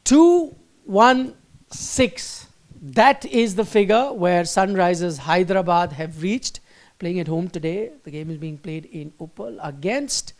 216. That is the figure where Sunrisers Hyderabad have reached. Playing at home today. The game is being played in Uppal against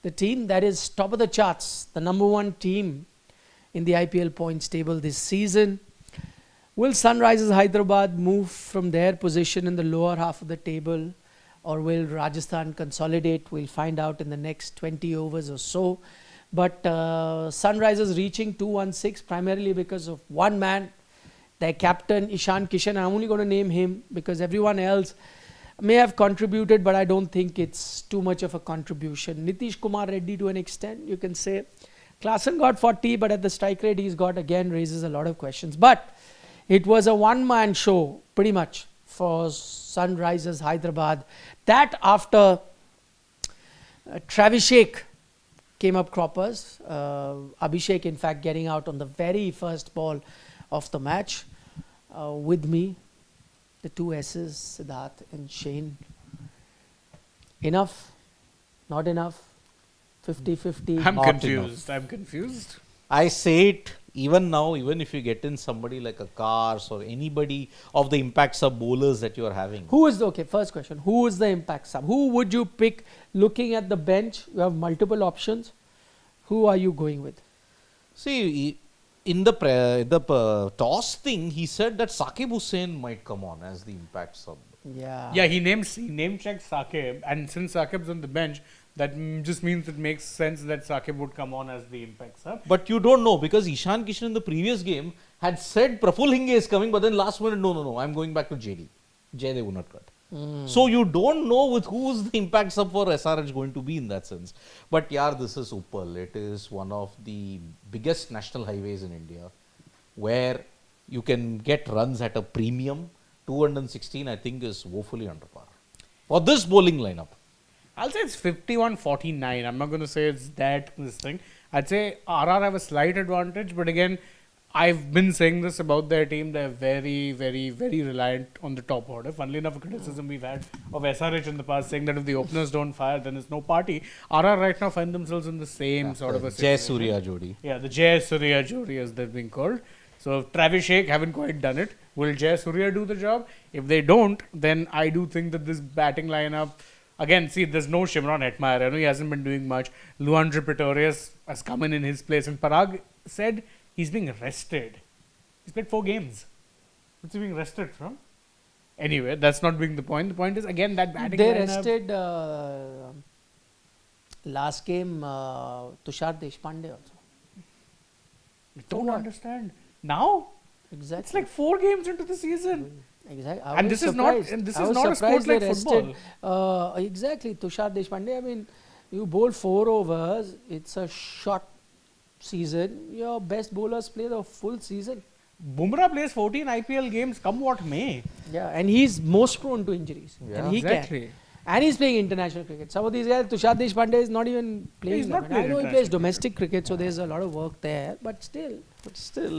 the team that is top of the charts, the number one team in the IPL points table this season. Will Sunrisers Hyderabad move from their position in the lower half of the table, or will Rajasthan consolidate? We'll find out in the next 20 overs or so. But Sunrisers reaching 216 primarily because of one man, their captain Ishan Kishan. I'm only going to name him because everyone else may have contributed, but I don't think it's too much of a contribution. Nitish Reddy to an extent, you can say. Klassen got 40, but at the strike rate he's got, again, raises a lot of questions. But it was a one-man show, pretty much, for Sunrisers Hyderabad. That after Travishek came up croppers. Abhishek, in fact, getting out on the very first ball of the match. With me, the two S's, Siddharth and Shane. Enough? Not enough? 50-50? I'm Not confused. I'm confused. I say it even now, even if you get in somebody like a Cars or anybody of the impact sub bowlers that you are having. Who is the, okay, first question. Who is the impact sub? Who would you pick looking at the bench? You have multiple options. Who are you going with? See, in the toss thing, he said that Saqib Hussain might come on as the impact sub. Yeah. Yeah, he name checked Saqib, and since Saqib's on the bench, that just means it makes sense that Saqib would come on as the impact sub. But you don't know, because Ishan Kishan in the previous game had said Praful Hinge is coming, but then last minute, no, I'm going back to JD. Jay they would not cut. So you don't know with who's the impact sub for SRH going to be in that sense. But yeah, this is Uppal. It is one of the biggest national highways in India where you can get runs at a premium. 216 I think is woefully under par for this bowling lineup. I'll say it's 51-49. I'm not going to say it's this thing. I'd say RR have a slight advantage, but again, I've been saying this about their team. They're very, very, very reliant on the top order. Funnily enough, a criticism we've had of SRH in the past, saying that if the openers don't fire, then there's no party. RR right now find themselves in the same sort of a Jay situation. Surya Jodi. Yeah, the Jay Surya Jodi, as they're being called. So Travishek haven't quite done it. Will Jay Surya do the job? If they don't, then I do think that this batting lineup, again, see, there's no Shimron Hetmeyer. I know he hasn't been doing much. Luandre Pretorius has come in his place. And Parag said he's being rested. He's played 4 games. What's he being rested from? Anyway, that's not being the point. The point is, again, that batting They lineup. rested last game Tushar Deshpande also. I don't understand. Now? Exactly. It's like 4 games into the season. Exactly. And this is not a sport like football. Exactly. Tushar Deshpande, I mean, you bowl 4 overs, it's a short season. Your best bowlers play the full season. Bumrah plays 14 IPL games, come what may. Yeah, and he's most prone to injuries. Yeah. And he can. And he's playing international cricket. Some of these guys, Tushar Deshpande is not even playing. He's not I playing know he plays international domestic cricket, so there's a lot of work there. But still.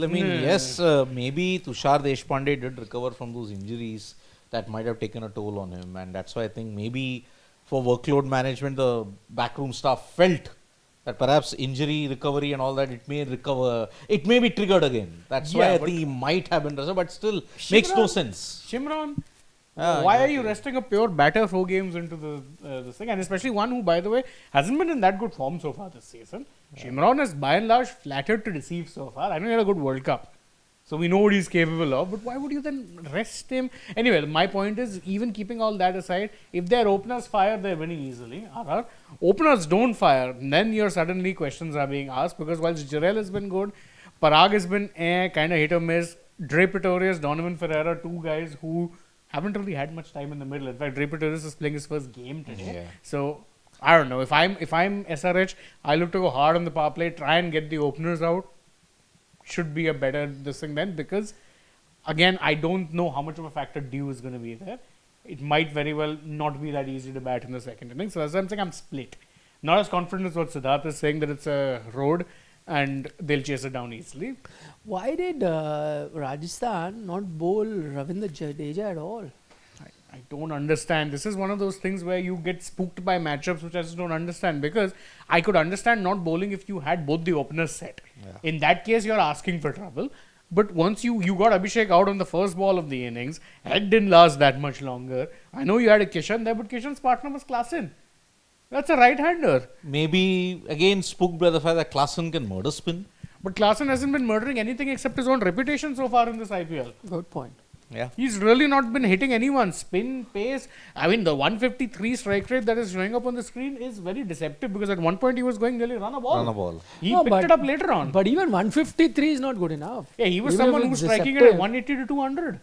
I mean, yes, maybe Tushar Deshpande did recover from those injuries that might have taken a toll on him. And that's why I think maybe for workload management, the backroom staff felt that perhaps injury recovery and all that, it may recover. It may be triggered again. That's why I think he might have been rested, but still makes no sense. Shimron, why are you resting a pure batter 4 games into this thing? And especially one who, by the way, hasn't been in that good form so far this season. Shimron has by and large flattered to deceive so far. I know he had a good World Cup, so we know what he's capable of, but why would you then rest him? Anyway, my point is, even keeping all that aside, if their openers fire, they're winning easily. RR. Openers don't fire, then your suddenly questions are being asked, because whilst Jarrell has been good, Parag has been kind of hit or miss. Dre Pretorius, Donovan Ferreira, 2 guys who haven't really had much time in the middle. In fact, Dre Pretorius is playing his first game today. Yeah. So I don't know. If I'm SRH, I look to go hard on the power play, try and get the openers out. Should be a better this thing then, because again, I don't know how much of a factor dew is going to be there. It might very well not be that easy to bat in the second inning. So as I'm saying, I'm split. Not as confident as what Siddharth is saying that it's a road and they'll chase it down easily. Why did Rajasthan not bowl Ravindra Jadeja at all? I don't understand. This is one of those things where you get spooked by matchups which I just don't understand, because I could understand not bowling if you had both the openers set. In that case, you're asking for trouble. But once you got Abhishek out on the first ball of the innings, it didn't last that much longer. I know you had a Kishan there, but Kishan's partner was Klaasen. That's a right-hander. Maybe again spooked by the fact that Klassen can murder spin. But Klaasen hasn't been murdering anything except his own reputation so far in this IPL. Good point. Yeah. He's really not been hitting anyone. Spin, pace. I mean, the 153 strike rate that is showing up on the screen is very deceptive, because at one point he was going nearly run a ball. Run a ball. He picked it up later on. But even 153 is not good enough. Yeah, he was Even someone if who was it's striking it deceptive. at 180 to 200.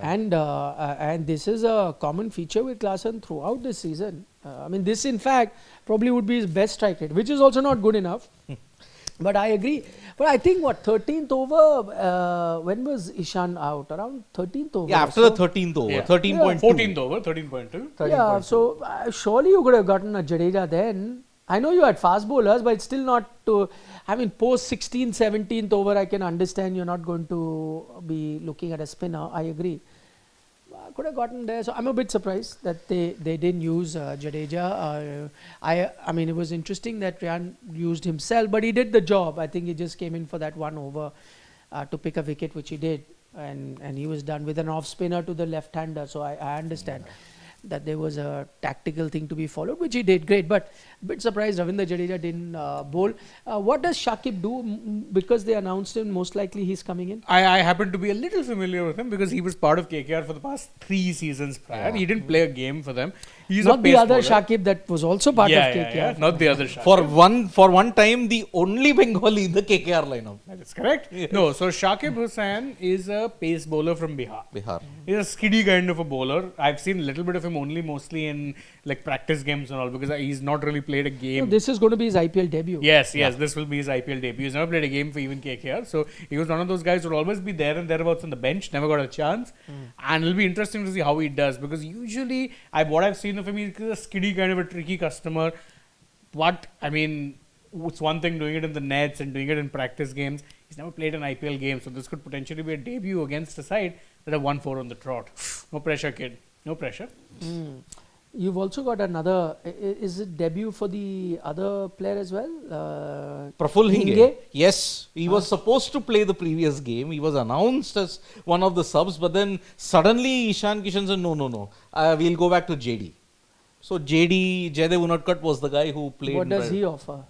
And this is a common feature with Klaasen throughout this season. I mean, this in fact probably would be his best strike rate, which is also not good enough. But I agree. But I think 13th over, when was Ishan out? Around 13th over. Yeah, after the 13th over, Yeah. 13.2. 14th over, 13.2. Yeah, so surely you could have gotten a Jadeja then. I know you had fast bowlers, but it's still not to. I mean, post 16th, 17th over, I can understand you're not going to be looking at a spinner. I agree. I could have gotten there. So I'm a bit surprised that they didn't use Jadeja. I mean, it was interesting that Ryan used himself, but he did the job. I think he just came in for that one over to pick a wicket, which he did. And he was done with an off spinner to the left-hander. So I understand that there was a tactical thing to be followed, which he did great. But a bit surprised Ravindra Jadeja didn't bowl. What does Shakib do? Because they announced him, most likely he's coming in. I happen to be a little familiar with him because he was part of KKR for the past 3 seasons prior. Yeah. He didn't play a game for them. He's Not a the pace other bowler. Shakib that was also part of KKR. Yeah, not the other Shakib. For one time, the only Bengali in the KKR lineup. That is correct. No, so Shakib Hussain is a pace bowler from Bihar. Bihar. He's a skiddy kind of a bowler. I've seen a little bit of him mostly in like practice games and all, because he's not really played a game. No, this is going to be his IPL debut. Yes, this will be his IPL debut. He's never played a game for even KKR. So he was one of those guys who will always be there and thereabouts on the bench, never got a chance. And it'll be interesting to see how he does, because usually what I've seen of him, he's a skiddy kind of a tricky customer. But I mean, it's one thing doing it in the nets and doing it in practice games. He's never played an IPL game, so this could potentially be a debut against a side that have won 4 on the trot. No pressure, kid. No pressure. You've also got another. Is it debut for the other player as well? Praful Hinge. Hinge? Yes, he was supposed to play the previous game. He was announced as one of the subs, but then suddenly Ishan Kishan said, no. We'll go back to JD. So JD, Jaydev Unadkat was the guy who played. What does he offer?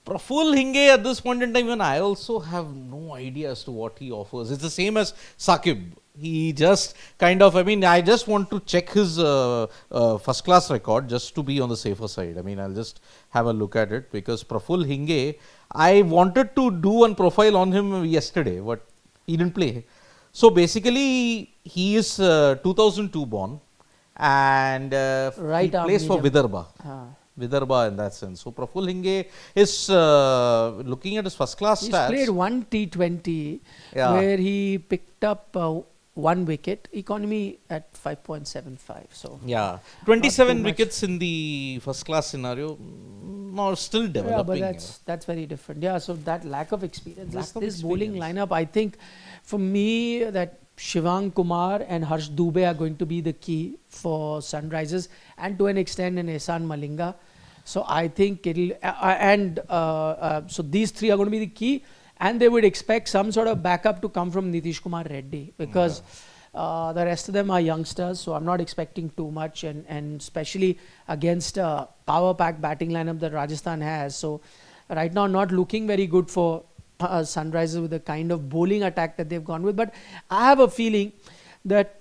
Praful Hinge at this point in time, even I also have no idea as to what he offers. It's the same as Sakib. He just kind of, I just want to check his first class record just to be on the safer side. I'll just have a look at it, because Praful Hinge, I wanted to do one profile on him yesterday, but he didn't play. So basically, he is 2002 born, and Right he arm plays for medium. Vidarbha. Vidarbha in that sense. So Praful Hinge is looking at his first class He's stats. played one T20 Yeah. where he picked up 1 wicket, economy at 5.75. So Yeah, Not 27 too much. wickets in the first class scenario. No, still yeah, developing. but that's very different. Yeah, so that lack of experience. Lack of This bowling experience. lineup, I think, for me, that Shivang Kumar and Harsh Dubey are going to be the key for Sunrisers, and to an extent in Ehsan Malinga. So I think it'll so these 3 are going to be the key, and they would expect some sort of backup to come from Nitish Reddy, because the rest of them are youngsters. So I'm not expecting too much, and especially against a power pack batting lineup that Rajasthan has. So right now, not looking very good for Sunrisers with the kind of bowling attack that they've gone with. But I have a feeling that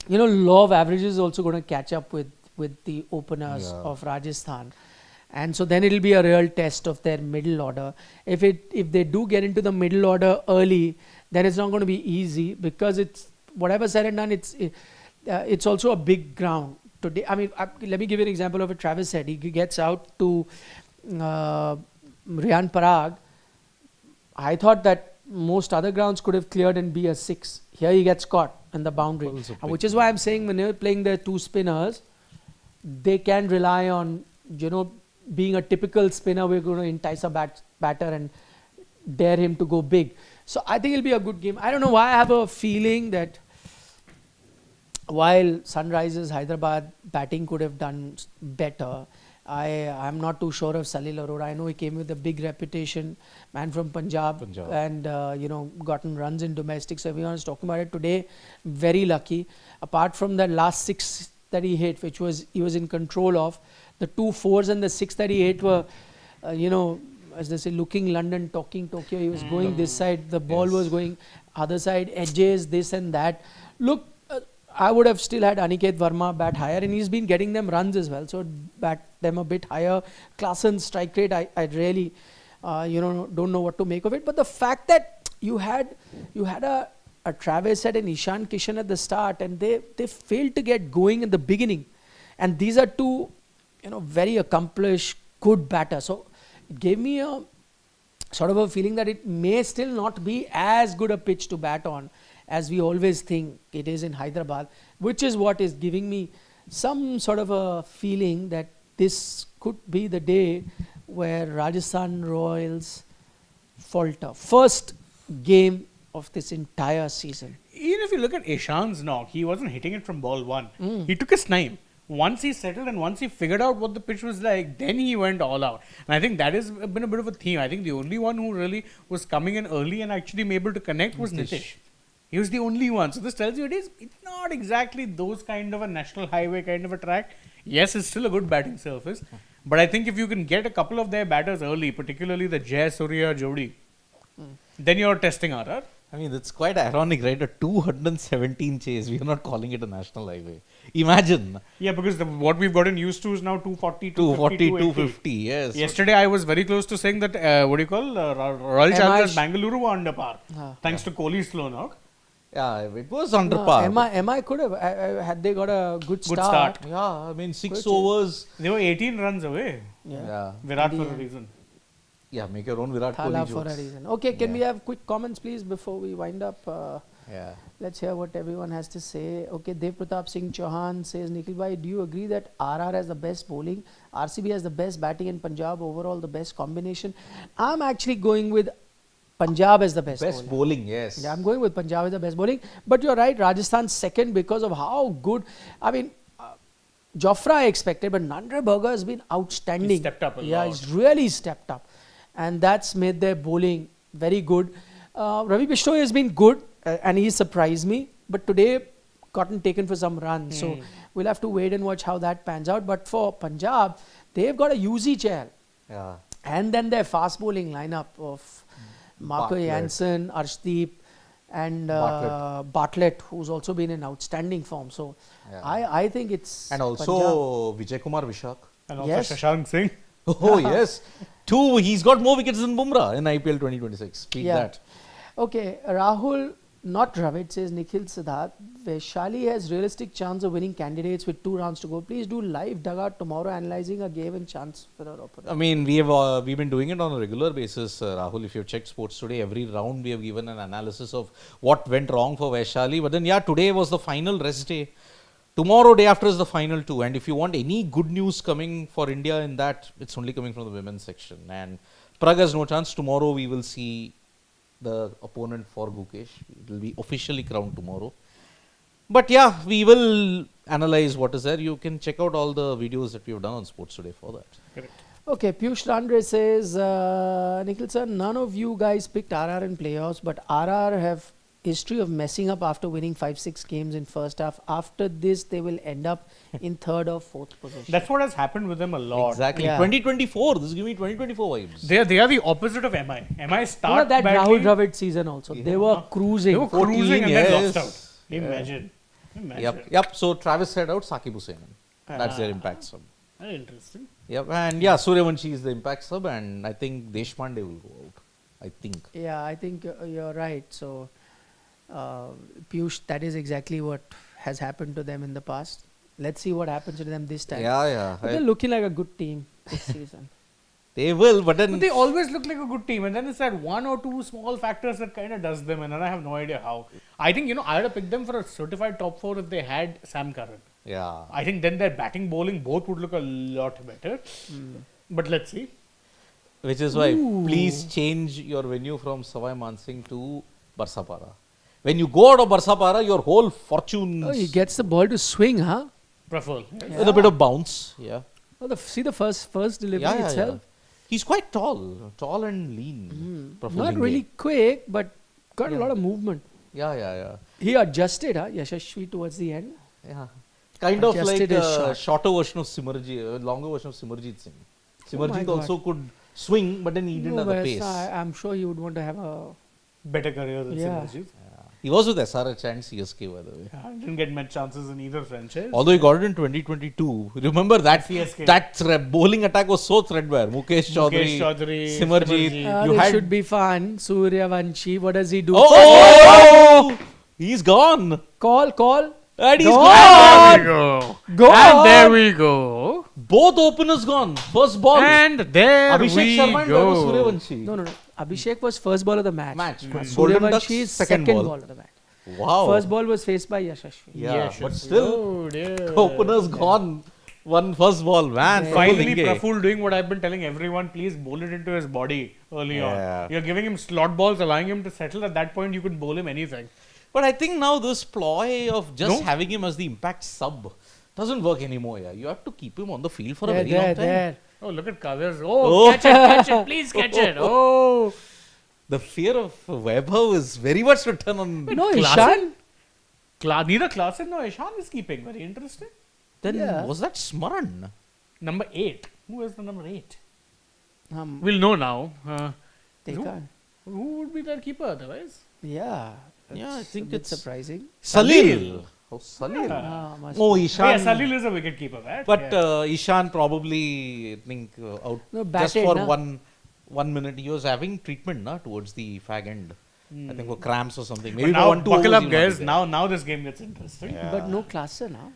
law of averages is also going to catch up with the openers of Rajasthan, and so then it'll be a real test of their middle order. If they do get into the middle order early, then it's not going to be easy, because it's whatever said and done, it's also a big ground today. Let me give you an example of what Travis said. He gets out to Riyan Parag. I thought that most other grounds could have cleared and be a 6. Here he gets caught in the boundary, which is why I'm saying when they're playing their 2 spinners, they can rely on being a typical spinner. We're going to entice a batter and dare him to go big. So I think it'll be a good game. I don't know why I have a feeling that while Sunrisers Hyderabad batting could have done better, I'm not too sure of Salil Arora. I know he came with a big reputation, man from Punjab. And gotten runs in domestic. So everyone is talking about it today. Very lucky. Apart from the last 6 that he hit, which was he was in control of, the 2 4s and the 6 that he hit were, as they say, looking London, talking Tokyo. He was going this side, the ball was going other side, edges, this and that. Look, I would have still had Aniket Verma bat higher, and he's been getting them runs as well. So bat them a bit higher. Klaasen's strike rate, I really, don't know what to make of it. But the fact that you had a Travis Head and Ishan Kishan at the start, and they failed to get going in the beginning, and these are two, very accomplished, good batters. So it gave me a sort of a feeling that it may still not be as good a pitch to bat on as we always think it is in Hyderabad, which is what is giving me some sort of a feeling that this could be the day where Rajasthan Royals falter. First game of this entire season. Even if you look at Ishan's knock, he wasn't hitting it from ball 1. He took his time. Once he settled and once he figured out what the pitch was like, then he went all out. And I think that has been a bit of a theme. I think the only one who really was coming in early and actually able to connect was Nitish. He was the only one. So this tells you it's not exactly those kind of a national highway kind of a track. Yes, it's still a good batting surface. But I think if you can get a couple of their batters early, particularly the Jay Surya Jodi, then you're testing RR. I mean, it's quite ironic, right? A 217 chase. We are not calling it a national highway. Imagine. Yeah, because what we've gotten used to is now 240, 250, yes. Yesterday, I was very close to saying that, Royal Challengers Bangalore were under par. Thanks to Kohli's slow knock. Yeah, it was under par. MI could have, had they got a good start. Yeah, I mean, 6 overs. They were 18 runs away. Yeah. Virat for a reason. Yeah, make your own Virat Kohli jokes. For a reason. Okay, can we have quick comments, please, before we wind up? Let's hear what everyone has to say. Okay, Dev Pratap Singh Chauhan says, Nikhil bhai, do you agree that RR has the best bowling? RCB has the best batting and Punjab overall the best combination? I'm actually going with Punjab as the best bowling, yes. Yeah, I'm going with Punjab as the best bowling. But you're right, Rajasthan second because of how good. I mean, Jofra I expected, but Nandre Burger has been outstanding. He stepped up a lot. Yeah, he's really stepped up. And that's made their bowling very good. Ravi Bishnoi has been good and he surprised me. But today, gotten taken for some runs. So we'll have to wait and watch how that pans out. But for Punjab, they've got a Yuzi chair. Yeah. And then their fast bowling lineup of Marco Jansen, Arshdeep and Bartlett, who's also been in outstanding form. So I think it's and also Vijay Kumar Vishak. And also Shashank Singh. Oh, yes. He's got more wickets than Bumrah in IPL 2026. Speak that. Okay, Rahul, not Dravid, says Nikhil Siddharth. Vaishali has realistic chance of winning candidates with 2 rounds to go. Please do live dugout tomorrow analysing a game and chance for our opponent. I mean, we've been doing it on a regular basis, Rahul. If you've checked Sports Today, every round we have given an analysis of what went wrong for Vaishali. But then, today was the final rest day. Tomorrow, day after is the final 2. And if you want any good news coming for India in that, it's only coming from the women's section. And Prag has no chance. Tomorrow, we will see the opponent for Gukesh. It will be officially crowned tomorrow. But we will analyze what is there. You can check out all the videos that we have done on Sports Today for that. Correct. Okay, Piyush Randre says, Nikhil sir, none of you guys picked RR in playoffs, but RR have history of messing up after winning 5-6 games in first half. After this, they will end up in 3rd or 4th position. That's what has happened with them a lot. Exactly. 2024. This is giving me 2024 vibes. They are the opposite of MI. MI start that badly. Rahul Dravid season also. They were cruising. They were cruising and then lost out. Imagine. Yep. So Travis head out, Sakib Hussain. That's their impact sub. Very interesting. Yep. And Suryavanshi is the impact sub, and I think Deshpande will go out. I think. Yeah, I think you're right. So, Piyush, that is exactly what has happened to them in the past. Let's see what happens to them this time. Yeah. But they're looking like a good team this season. They will, but then... But they always look like a good team, and then it's that 1 or 2 small factors that kind of does them, and I have no idea how. I think, I would have picked them for a certified top 4 if they had Sam Curran. Yeah. I think then their batting, bowling, both would look a lot better. But let's see. Which is why, please change your venue from Savai Mansingh to Barsapara. when you go out of Barsapara, your whole fortune Oh, he gets the ball to swing, huh? Praful. with a bit of bounce. Yeah. Oh, see the first delivery Yeah. itself. He's quite tall and lean. Praful Not Inge. really quick, but got a lot of movement. Yeah. He adjusted, Yashasvi towards the end. Yeah. Kind of like Adjusted his a shot. shorter version of Simarjit, a longer version of Simarjit Singh. Oh my Simarjit God. also could swing, but then he didn't have the but pace. I'm sure he would want to have a. Better career than Yeah. Simarjit. He was with SRH and CSK, by the way. Yeah, didn't get much chances in either franchise. Although he got it in 2022. Remember that CSK. that bowling attack was so threadbare. Mukesh Chaudhary, Chaudhary, Simarjit. You This had should be fun. Suryavanshi, what does he do? oh, he's gone. Call. And he's And gone. there we go. Go And on. there we go. Both openers gone. First ball. And there Abhishek we Sharma and go. Suryavanshi. No. Abhishek was first ball of the match. Golden Ducks, Suryavanshi is second second ball. of the match. Wow. First ball was faced by Yashasvi. Yeah, Yes, but yes. still, Oh, dear. openers gone. One first ball, man. Yeah. Praful Finally, Inge. Praful doing what I've been telling everyone, please bowl it into his body early Yeah. on. You're giving him slot balls, allowing him to settle. At that point, you could bowl him anything. But I think now this ploy of just No? having him as the impact sub doesn't work anymore. Yeah, you have to keep him on the field for a There, very long time. there. Oh, look at Kavir's. Oh. Catch it, please catch it. Oh. The fear of Vaibhav is very much written on. No, Klassen? Ishan. Neither Klaasen nor Ishan is keeping. Very interesting. Then Yeah. was that Smaran? Number 8. Who is the number 8? Um, We'll know now. they who? can't. Who would be their keeper otherwise? Yeah. Yeah, I It's think a bit it's surprising. Salil. Oh, Salil. Must Oh, be. Ishan. Yeah, Salil is a wicket keeper, right? But Yeah. Ishan probably, I think, out No, just batted, for na? one minute. He was having treatment towards the fag end. I think for cramps or something. But Maybe for now, 1-2 buckle overs up, he'll not be guys. there. Now this game gets interesting. Yeah. But no Klassen, huh?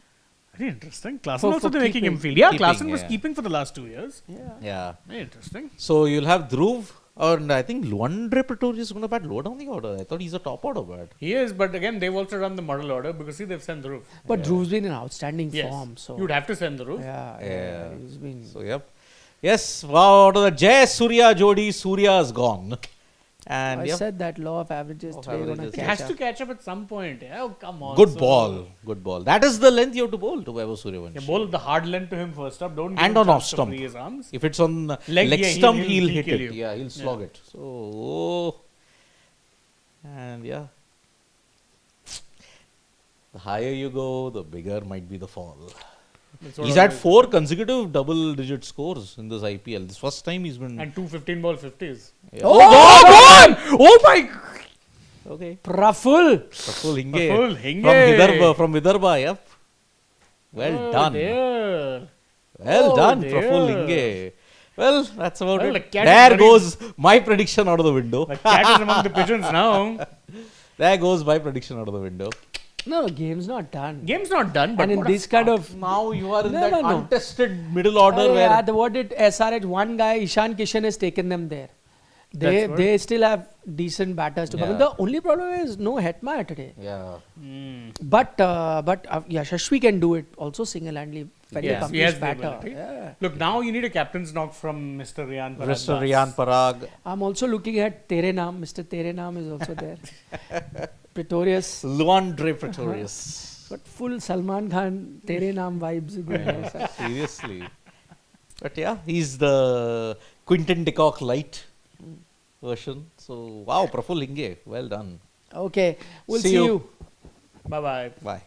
Very interesting. Klaasen For also they're making him keeping. field. Yeah, Keeping, Klaasen was yeah. keeping for the last 2 years. Yeah. Yeah. Very interesting. So you'll have Dhruv, and I think Luandre Pretorius is going to bat low down the order. I thought he's a top order bat. He is, but again, they've also run the model order because see, they've sent the roof. But Dhruv's been in outstanding Yes. form. So You'd have to send the roof. yeah, he's been. So yep. Yes. Wow. Out of the Jai Surya Jodi, Surya is gone. And I yep. said that law of averages Of today gonna averages. It catch has up. to catch up at some point. Yeah, oh, come on. Good So- ball. Good ball. That is the length you have to bowl to Vaibhav Suryavanshi. Yeah, bowl the hard length to him first up. Don't give And him on off chance to stump. free his arms. If it's on Leg, leg yeah, stump, he'll he'll hit kill it. you. Yeah, he'll slog it. So, and yeah. The higher you go, the bigger might be the fall. That's what He's I had was- 4 consecutive double-digit scores in this IPL. This first time he's been. And 2 15-ball 50s. Yeah. Oh my! Okay. Praful. Praful Hinge. Praful Hinge. From Vidarbha, yep. Well Oh done. dear. Well Oh done, dear. Praful Hinge. Well, that's about Well, the it. cat is There very- goes my prediction out of the window. The cat is among the pigeons now. There goes my prediction out of the window. No, game's not done. Game's not done, but And in what a this kind of Now you are in No, that no, no. untested middle order where what did SRH one guy Ishan Kishan has taken them there. They That's what- they still have decent batters to come in. Yeah. The only problem is no Hetmaier today. yeah. But Yashasvi can do it also single-handedly. Very Yes, he has accomplished the batter. ability. Yeah. Look, now you need a captain's knock from Mr. Riyan Parag. Mr. Riyan Parag, I'm also looking at Tere Naam. Mr. Tere Naam is also there. Pretorius. Luandre Pretorius. But full Salman Khan Tere Naam vibes. in there. Seriously. But yeah, he's the Quinton de Kock light version. So, wow, Praful Hinge. Well done. Okay, we'll See see you. you. Bye-bye. Bye.